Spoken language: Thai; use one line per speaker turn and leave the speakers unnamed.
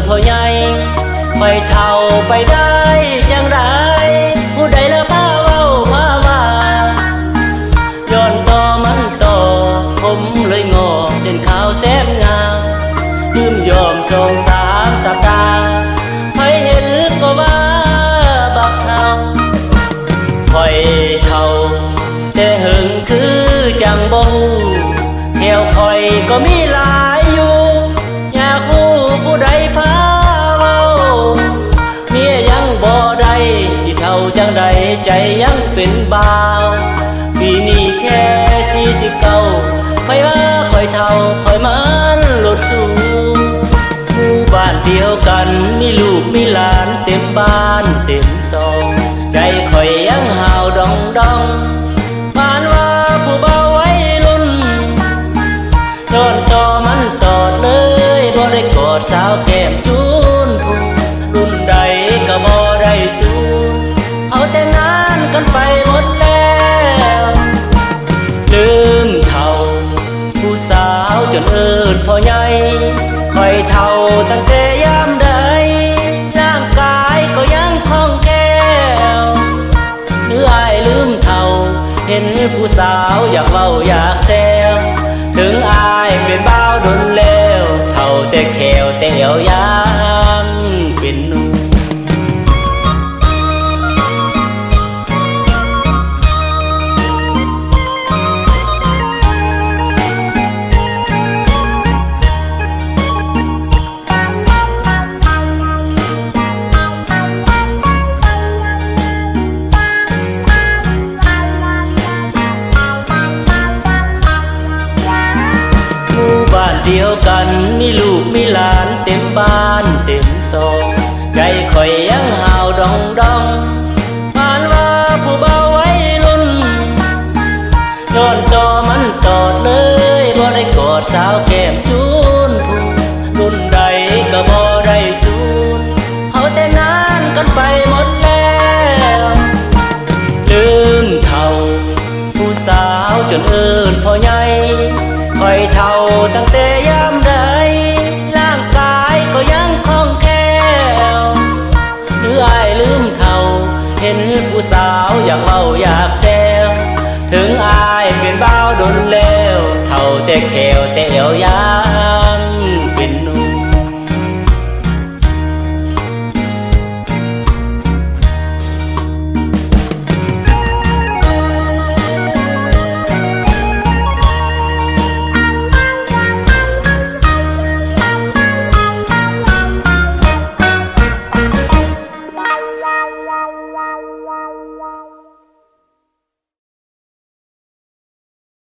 พ่อใหญ่ค่อยเฒ่าไปได้จังไรผู้ใดละพาเว้าพาว่าย้อนต่อมันต่อผมเลยงอกเส้นขาวแสนงามยืมยอม2-3 สัปดาห์ให้เห็นก็ว่าบักเฒ่าค่อยเฒ่าแต่หึงคือจังบ่ฮู้แถวค่อยก็มีหลายอยู่อยากฮู้ผู้ใดพาเว้าเมียยังบ่ได้สิเฒ่าจังใดใจยังเป็นบ่าวปีนี้แค่49ค่อยว่าค่อยเฒ่าค่อยมันลดสูงหมู่บ้านเดียวกันมีลูกมีหลานเต็มบ้านเต็มซองใจค่อยยังหาวดองดองปานว่าผู้เบาไว้รุ่นย้อนต่อมันตอดเลยบ่ได้กอดสาวแก้มจูนผู้รุ่นใดก็บ่ได้สูญเอาแต่งงานกันไปหมดแล้วลืมเฒ่าผู้สาวจนเอิ้นพ่อใหญ่ค่อยเฒ่าตั้งแต่ยามใดร่างกายก็ยังคล่องแคล่วหรืออายลืมเฒ่าเห็นผู้สาวอยากเว้าอยากแซวถึงอายเป็นบ่าวดนแล้วเฒ่าแต่แขวแต่เอวยังเป็นหนุ่มบ้านเดียวกันมีลูกมีหลานเต็มบ้านเต็มซองใจค่อยยังหาวดองดองปานว่าผู้เบาไว้รุ่นย้อนต่อมันตอดเลยบ่ได้กอดสาวแก้มจูนผู้รุ่นใดก็บ่ได้สูญเอาแต่งานกันไปหมดแล้วลืมเฒ่าผู้สาวจนเอิ้นพ่อใหญ่ค่อยเฒ่าตั้งแต่ยามใดร่างกายก็ยังคล่องแคล่วหรืออายลืมเฒ่าเห็นผู้สาวอยากเว้าอยากแซวถึงอายเป็นบ่าวดนแล้วเฒ่าแต่แขวแต่เอวยา